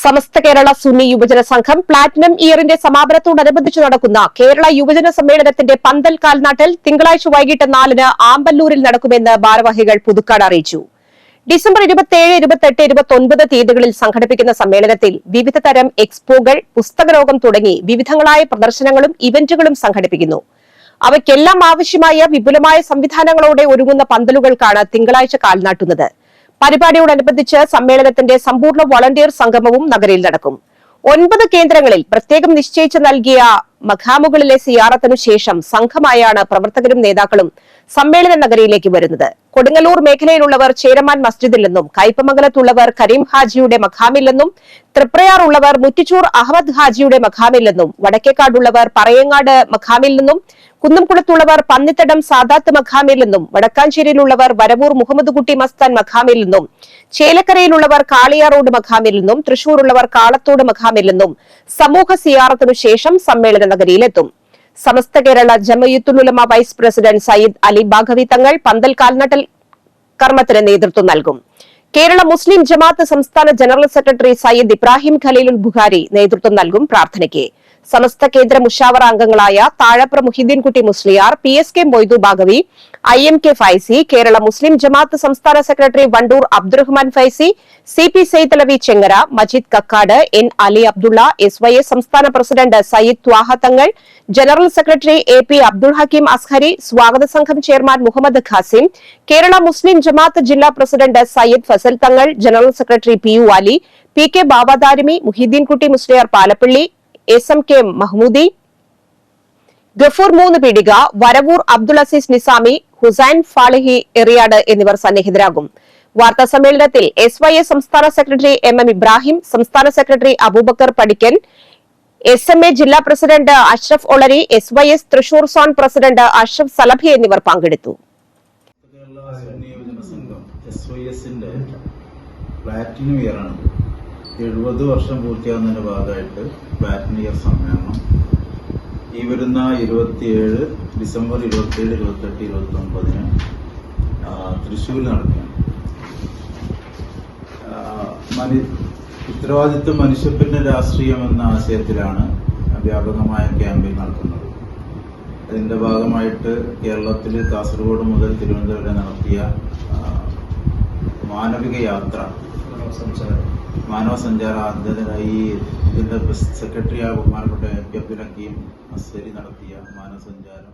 സമസ്ത കേരള സുന്നി യുവജന സംഘം പ്ലാറ്റിനം ഇയറിന്റെ സമാപനത്തോടനുബന്ധിച്ച് നടക്കുന്ന കേരള യുവജന സമ്മേളനത്തിന്റെ പന്തൽ കാൽനാട്ടൽ തിങ്കളാഴ്ച വൈകിട്ട് 4-ന് ആമ്പല്ലൂരിൽ നടക്കുമെന്ന് ഭാരവാഹികൾ പുതുക്കാട് അറിയിച്ചു. ഡിസംബർ 27, 28, 29 തീയതികളിൽ സംഘടിപ്പിക്കുന്ന സമ്മേളനത്തിൽ വിവിധ തരം എക്സ്പോകൾ, പുസ്തകലോകം തുടങ്ങി വിവിധങ്ങളായ പ്രദർശനങ്ങളും ഇവന്റുകളും സംഘടിപ്പിക്കുന്നു. അവയ്ക്കെല്ലാം ആവശ്യമായ വിപുലമായ സംവിധാനങ്ങളോടെ ഒരുങ്ങുന്ന പന്തലുകൾക്കാണ് തിങ്കളാഴ്ച കാൽനാട്ടുന്നത്. പരിപാടിയോടനുബന്ധിച്ച് സമ്മേളനത്തിന്റെ സമ്പൂർണ്ണ വളണ്ടിയർ സംഗമവും നഗരിയിൽ നടക്കും. 9 കേന്ദ്രങ്ങളിൽ പ്രത്യേകം നിശ്ചയിച്ച് നൽകിയ മഖാമുകളിലെ സിയാറത്തിനു ശേഷം സംഘമായാണ് പ്രവർത്തകരും നേതാക്കളും സമ്മേളന നഗരിയിലേക്ക് വരുന്നത്. കൊടുങ്ങല്ലൂർ മേഖലയിലുള്ളവർ ചേരമാൻ മസ്ജിദിൽ നിന്നും, കയ്പമംഗലത്തുള്ളവർ കരീം ഹാജിയുടെ മഖാമിൽ നിന്നും, തൃപ്രയാറുള്ളവർ മുറ്റിച്ചൂർ അഹമ്മദ് ഹാജിയുടെ മഖാമിൽ നിന്നും, വടക്കേക്കാടുള്ളവർ പറയങ്ങാട് മഖാമിൽ നിന്നും, കുന്നംകുളത്തുള്ളവർ പന്നിത്തടം സാദാത്ത് മഖാമിൽ നിന്നും, വടക്കാഞ്ചേരിയിലുള്ളവർ വരവൂർ മുഹമ്മദ് കുട്ടി മസ്താൻ മഖാമിൽ നിന്നും, ചേലക്കരയിലുള്ളവർ കാളിയാർ റോഡ് മഖാമിൽ നിന്നും, തൃശൂരുള്ളവർ കാളത്തോട് മഖാമിൽ നിന്നും സമൂഹ സിയാറത്തിനു ശേഷം സമ്മേളന നഗരിയിലെത്തും. സമസ്ത കേരള ജമയത്തുൽ ഉലമ വൈസ് പ്രസിഡന്റ് സയ്യിദ് അലി ബാഘവി തങ്ങൾ പന്തൽ കാൽനട്ടൽ കർമ്മത്തിന് നേതൃത്വം നൽകും. കേരള മുസ്ലിം ജമാഅത്ത് സംസ്ഥാന ജനറൽ സെക്രട്ടറി സയ്യിദ് ഇബ്രാഹിം ഖലീലുൽ ബുഖാരി നേതൃത്വം നൽകും പ്രാർത്ഥനയ്ക്ക്. സമസ്ത കേന്ദ്ര മുഷാവറ അംഗങ്ങളായ താഴപ്ര മുഹിദ്ദീൻകുട്ടി മുസ്ലിയാർ, PSK മൊയ്തു ബാഗവി, IMK ഫൈസി, കേരള മുസ്ലിം ജമാഅത്ത് സംസ്ഥാന secretary Wandoor Abdurahman Faizy, CP Saidalavi Chengara, Majeed Kakkad, N Ali Abdullah, SYS സംസ്ഥാന president Sayyid Thwaha Thangal, general secretary AP Abdul Hakeem Azhari, സ്വാഗത സംഘം ചെയർമാൻ മുഹമ്മദ് ഖാസിം, കേരള മുസ്ലിം ജമാഅത്ത് ജില്ലാ president Sayyid Fazal Thangal, general secretary PU Ali, PK Babadarimi, Muhiyudheenkutty Musliyar Palappilly, SMK Mahmoodi, Gafoor 3 Peedika, Varavoor Abdul Azeez Nizami, Hussain ഫാളിഹി Eriyad എന്നിവർ സന്നിഹിതരാകും. വാർത്താ സമ്മേളനത്തിൽ SYS സംസ്ഥാന സെക്രട്ടറി MM ഇബ്രാഹിം, സംസ്ഥാന സെക്രട്ടറി അബൂബക്കർ പടിക്കൻ, SMA ജില്ലാ president Ashraf Olari, SYS Thrissur zone president Ashraf Salabhi എന്നിവർ പങ്കെടുത്തു. പ്ലാറ്റിനം ഇയറാണ്. 70 വർഷം പൂർത്തിയാകുന്നതിന്റെ ഭാഗമായിട്ട് പ്ലാറ്റിനം ഇയർ സമ്മേളനം ഈ വരുന്ന 27 ഡിസംബർ 27, 28, 29 തൃശ്ശൂരിൽ നടക്കുകയാണ്. ഉത്തരവാദിത്വ മനുഷ്യപ്പിന്റെ രാഷ്ട്രീയം എന്ന ആശയത്തിലാണ് വ്യാപകമായ ക്യാമ്പയിൻ നടക്കുന്നത്. അതിന്റെ ഭാഗമായിട്ട് കേരളത്തിൽ കാസർഗോഡ് മുതൽ തിരുവനന്തപുരം വരെ നടത്തിയ മാനവിക യാത്ര, മാനവ സഞ്ചാരം ഈ ഇതിന്റെ സെക്രട്ടറി ബഹുമാനപ്പെട്ട AP അബ്ദുൽ ഹക്കീം അസ്ഹരി നടത്തിയ മാനവ സഞ്ചാരം